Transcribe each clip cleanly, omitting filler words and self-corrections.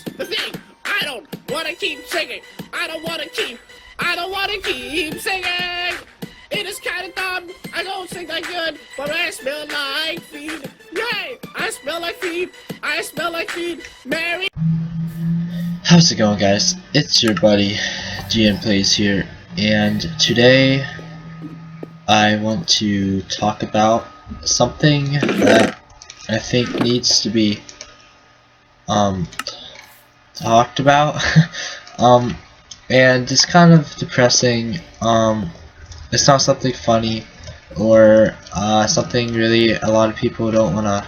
the thing. I don't wanna keep singing. I don't wanna keep singing. It is kinda dumb. I don't sing that good, but I smell like feed. Yay! I smell like feed. I smell like feed. Mary. How's it going, guys? It's your buddy GM Playz here, and today I want to talk about something that I think needs to be talked about. And it's kind of depressing. It's not something funny or something really a lot of people don't want to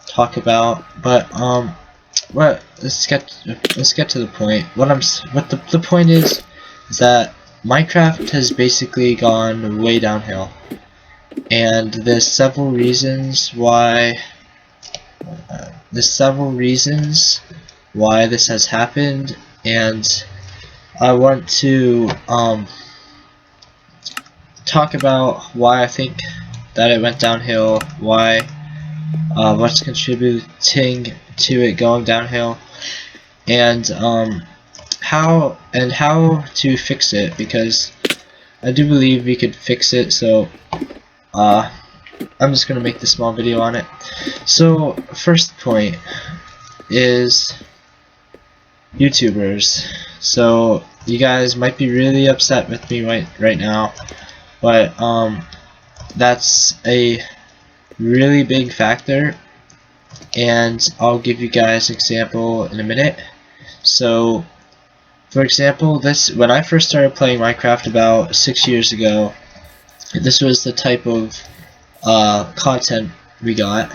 talk about, but let's get to the point. The point is that Minecraft has basically gone way downhill, and there's several reasons why this has happened, and I want to talk about why I think that it went downhill, what's contributing to it going downhill, and how to fix it, because I do believe we could fix it. So I'm just gonna make this small video on it. So first point is YouTubers. So you guys might be really upset with me right now, but that's a really big factor, and I'll give you guys an example in a minute. So for example, when I first started playing Minecraft about 6 years ago, this was the type of content we got.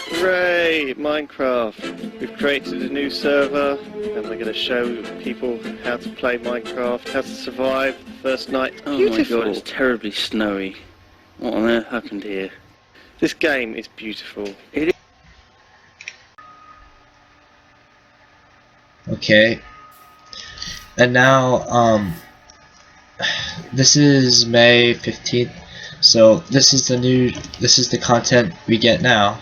Hooray! Minecraft! We've created a new server and we're going to show people how to play Minecraft, how to survive the first night. Oh Beautiful. my god, it's terribly snowy. What on earth happened here? This game is beautiful. It is. Okay, and now this is May 15th, so this is the content we get now.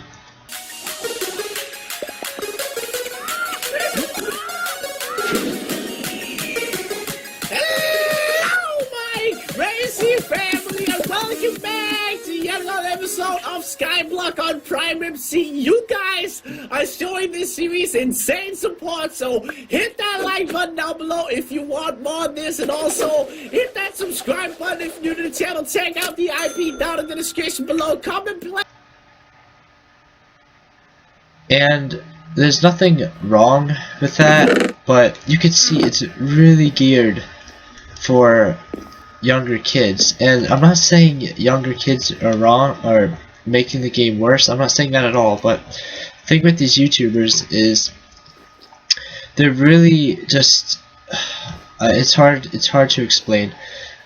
Hello, my crazy family, and welcome back to yet another episode of Skyblock on Prime MC. You guys are showing this series insane support, so hit that like button down below if you want more of this, and also hit that subscribe button if you're new to the channel. Check out the IP down in the description below. Come and play. And there's nothing wrong with that, but you can see it's really geared for younger kids. And I'm not saying younger kids are wrong or making the game worse. I'm not saying that at all. But the thing with these YouTubers is they're really just it's hard to explain,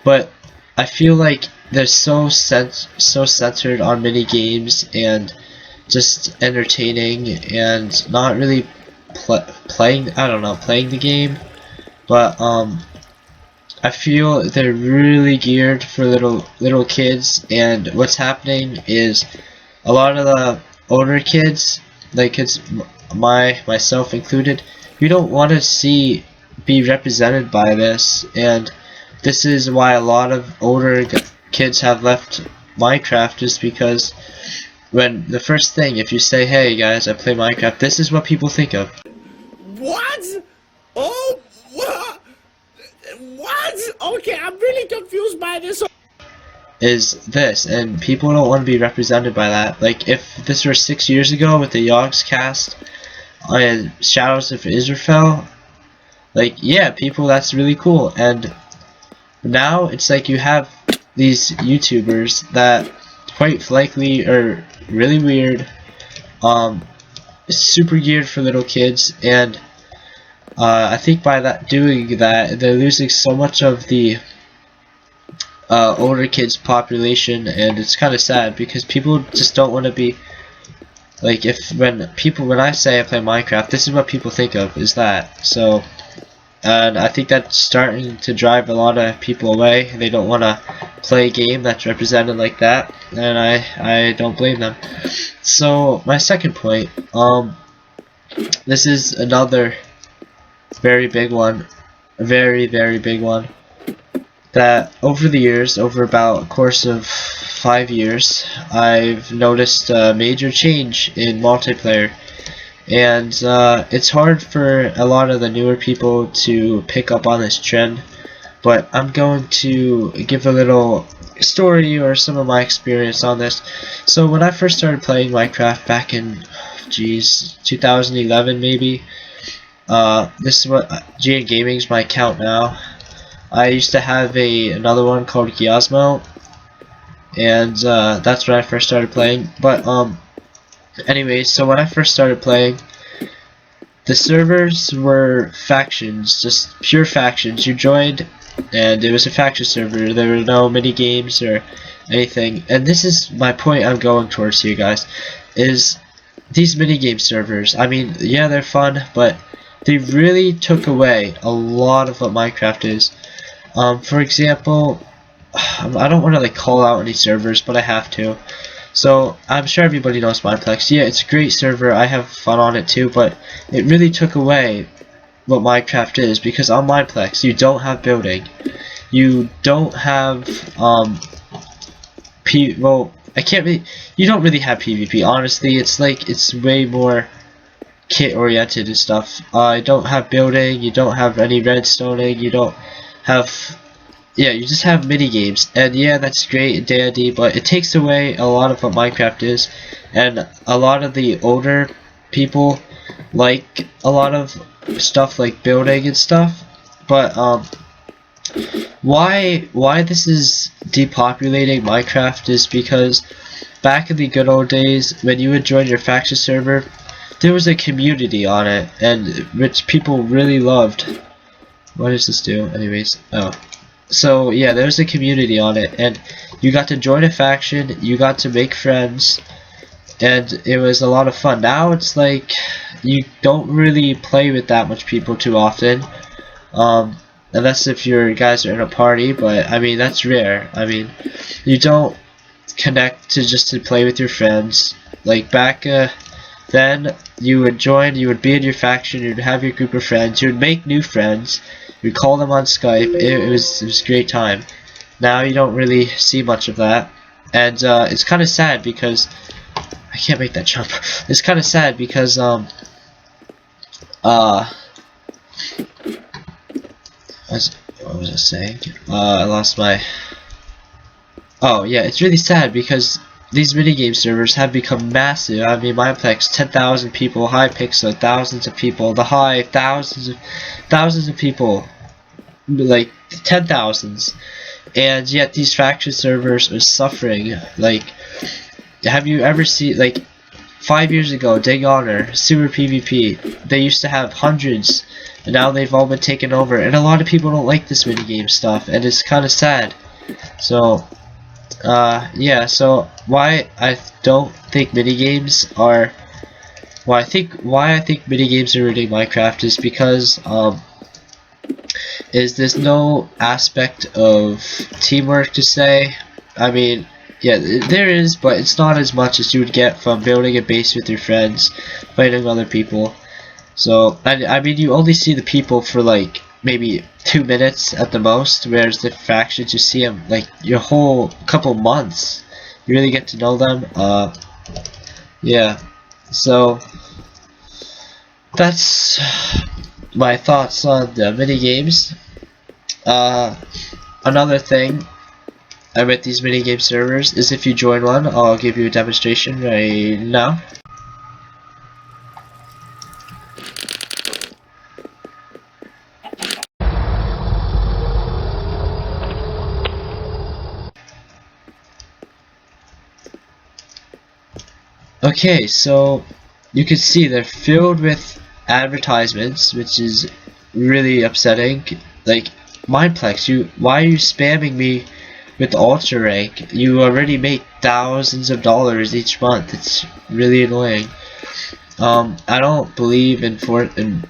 but I feel like they're so centered on mini games and just entertaining and not really playing the game. But I feel they're really geared for little kids, and what's happening is a lot of the older kids, like kids myself included, we don't want to be represented by this, and this is why a lot of older kids have left Minecraft, just because when the first thing, if you say, hey guys, I play Minecraft, this is what people think of. What? Oh, what? Okay, I'm really confused by this. Is this, and people don't want to be represented by that. Like, if this were 6 years ago with the Yogs cast and Shadows of Israel, like, yeah, people, that's really cool. And now it's like you have these YouTubers that quite likely are really weird, super geared for little kids, and I think by doing that, they're losing so much of the older kids population, and it's kind of sad because people just don't want to be like, when I say I play Minecraft, this is what people think of, is that. So, and I think that's starting to drive a lot of people away. They don't want to play a game that's represented like that, and I don't blame them. So my second point, this is another very big one, a very big one, that over the years, over about a course of 5 years, I've noticed a major change in multiplayer. And it's hard for a lot of the newer people to pick up on this trend, but I'm going to give a little story or some of my experience on this. So when I first started playing Minecraft back in 2011 maybe, this is what GN Gaming's my account now. I used to have another one called Giasmo, and that's when I first started playing. But anyways, so when I first started playing, the servers were factions, just pure factions. You joined, and it was a faction server. There were no mini games or anything. And this is my point I'm going towards here, guys, is these minigame servers. I mean, yeah, they're fun, but they really took away a lot of what Minecraft is. For example, I don't want to like call out any servers, but I have to. So I'm sure everybody knows Mineplex. Yeah, it's a great server. I have fun on it too, but it really took away what Minecraft is, because on Mineplex you don't have building, you don't have you don't really have PvP. Honestly, it's way more kit oriented and stuff. You don't have building, you don't have any redstoning, you don't have, yeah, you just have mini games, and yeah, that's great and dandy, but it takes away a lot of what Minecraft is. And a lot of the older people like a lot of stuff like building and stuff, but why this is depopulating Minecraft is because back in the good old days, when you would join your faction server, there was a community on it, and which people really loved. What does this do? Anyways, oh. So yeah, there was a community on it, and you got to join a faction, you got to make friends, and it was a lot of fun. Now it's like you don't really play with that much people too often, unless if your guys are in a party, but I mean that's rare. I mean, you don't connect just to play with your friends. Like back then, you would join, you would be in your faction, you'd have your group of friends, you would make new friends, you'd call them on Skype. It was a great time. Now you don't really see much of that, and it's kind of sad because I can't make that jump. It's kind of sad because what was I saying? I lost my. Oh yeah, it's really sad because these minigame servers have become massive. I mean, Mineplex, 10,000 people, Hypixel, thousands of people, the Hive, thousands of people, like 10,000s, and yet these faction servers are suffering. Like, have you ever seen, like, 5 years ago, Dig Honor, Super PvP, they used to have hundreds, and now they've all been taken over, and a lot of people don't like this minigame stuff, and it's kind of sad. So yeah, so why I don't think minigames are, why I think minigames are ruining Minecraft is because there's no aspect of teamwork to say. I mean, yeah, there is, but it's not as much as you would get from building a base with your friends, fighting other people. So I mean, you only see the people for like maybe 2 minutes at the most, whereas the factions, you see them like your whole couple months. You really get to know them. Yeah, so that's my thoughts on the mini games. Another thing with these minigame servers is if you join one, I'll give you a demonstration right now. Okay, so you can see they're filled with advertisements, which is really upsetting. Like, Mineplex, why are you spamming me with Ultra Rank? You already make thousands of dollars each month. It's really annoying. I don't believe in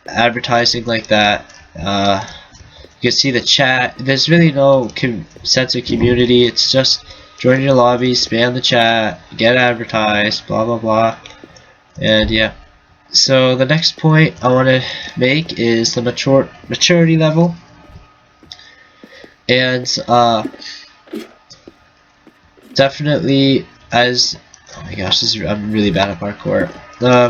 advertising like that, You can see the chat. There's really no sense of community. It's just join your lobby, spam the chat, get advertised, blah blah blah. And yeah. So the next point I want to make is the maturity level. And definitely, as oh my gosh, I'm really bad at parkour. The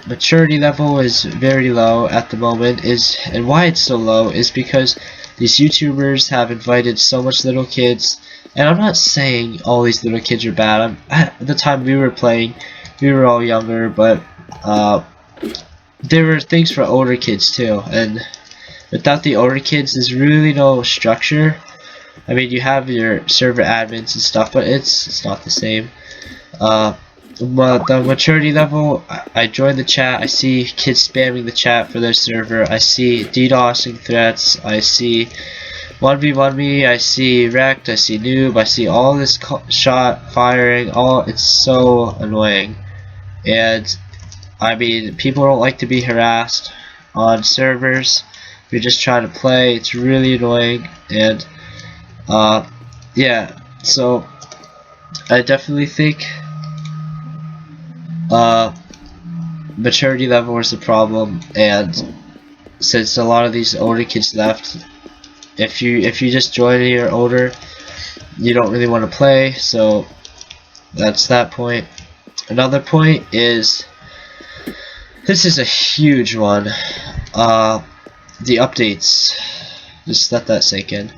maturity level is very low at the moment. And why it's so low is because these YouTubers have invited so much little kids. And I'm not saying all these little kids are bad. At the time we were playing, we were all younger, but there were things for older kids too. And without the older kids, there's really no structure. I mean, you have your server admins and stuff, but it's not the same. But the maturity level, I join the chat, I see kids spamming the chat for their server, I see DDoSing threats, I see 1v1 me, I see wrecked, I see noob, I see all this shot firing, it's so annoying. And I mean, people don't like to be harassed on servers. If you're just trying to play, it's really annoying. And yeah, so I definitely think maturity level is the problem. And since a lot of these older kids left, if you just join and you're older, you don't really want to play. So that's that point. Another point is, this is a huge one, the updates. Just let that sink in.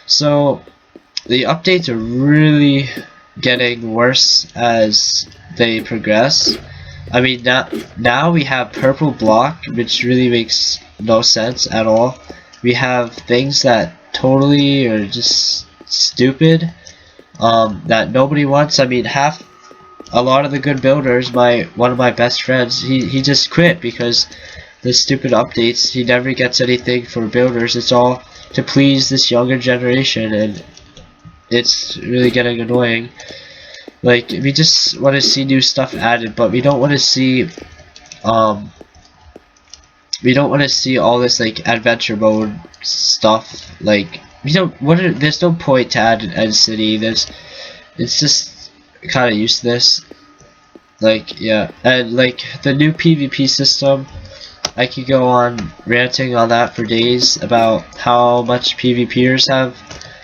So the updates are really getting worse as they progress. I mean, now we have purple block, which really makes no sense at all. We have things that totally are just stupid, that nobody wants. I mean, a lot of the good builders, one of my best friends, he just quit because the stupid updates. He never gets anything for builders. It's all to please this younger generation, and it's really getting annoying. Like, we just want to see new stuff added, but we don't want to see all this like adventure mode stuff. Like, there's no point to add an end city. It's just kind of useless. Like, yeah, and like the new PvP system, I could go on ranting on that for days about how much PvPers have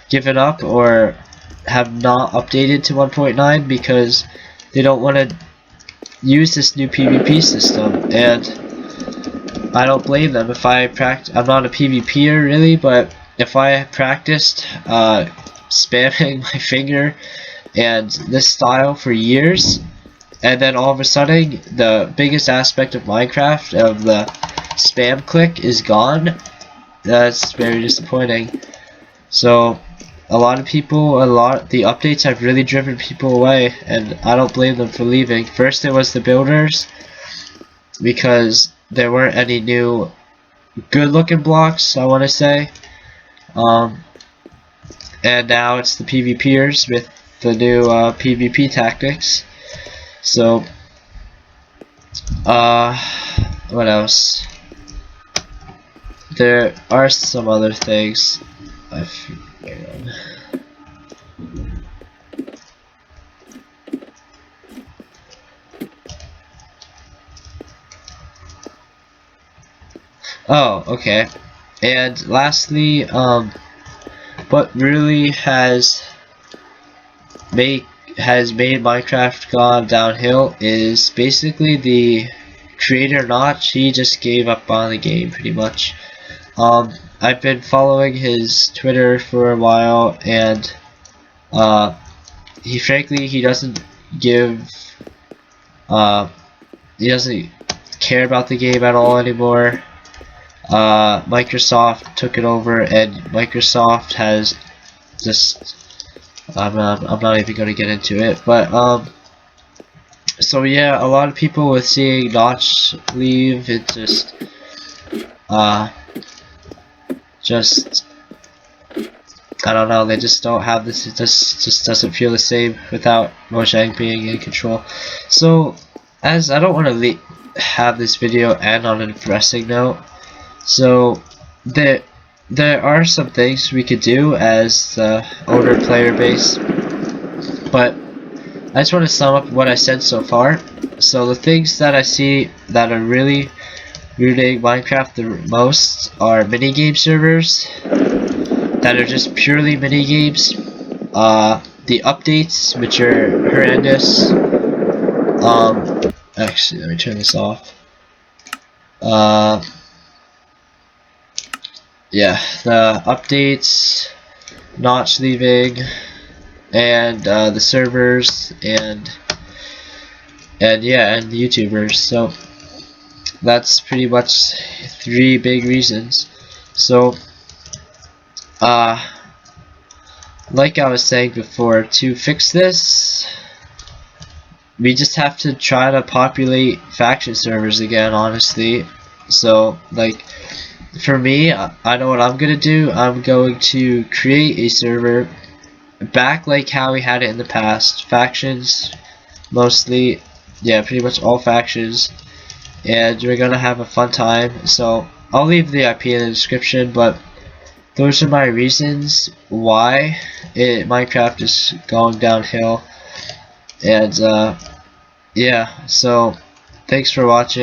given up or have not updated to 1.9 because they don't want to use this new PvP system. And I don't blame them. I'm not a PvPer really, but if I practiced spamming my finger and this style for years, and then all of a sudden the biggest aspect of Minecraft, of the spam click, is gone, that's very disappointing. So the updates have really driven people away, and I don't blame them for leaving. First it was the builders, because there weren't any new good looking blocks, I want to say, and now it's the PvPers with the new PvP tactics. So what else? There are some other things. Oh, okay. And lastly, what really has made Minecraft gone downhill is basically the creator Notch. He just gave up on the game pretty much. I've been following his Twitter for a while, and he doesn't care about the game at all anymore. Microsoft took it over, and Microsoft has just I'm not even going to get into it, but so yeah, a lot of people with seeing Notch leave, it just I don't know, they just don't have this. It just doesn't feel the same without Mojang being in control. So, as I don't want to have this video end on a depressing note, so there are some things we could do as the older player base, but I just want to sum up what I said so far. So the things that I see that are really ruining Minecraft the most are minigame servers that are just purely minigames, the updates, which are horrendous. Actually, let me turn this off. Yeah, the updates, notch leaving, and the servers, and yeah, and the YouTubers. So that's pretty much 3 big reasons. So like I was saying before, to fix this, we just have to try to populate faction servers again, honestly. So like, for me, I know what I'm gonna do. I'm going to create a server back like how we had it in the past, factions mostly, yeah, pretty much all factions, and we're gonna have a fun time. So I'll leave the IP in the description, but those are my reasons why Minecraft is going downhill. And yeah, so thanks for watching.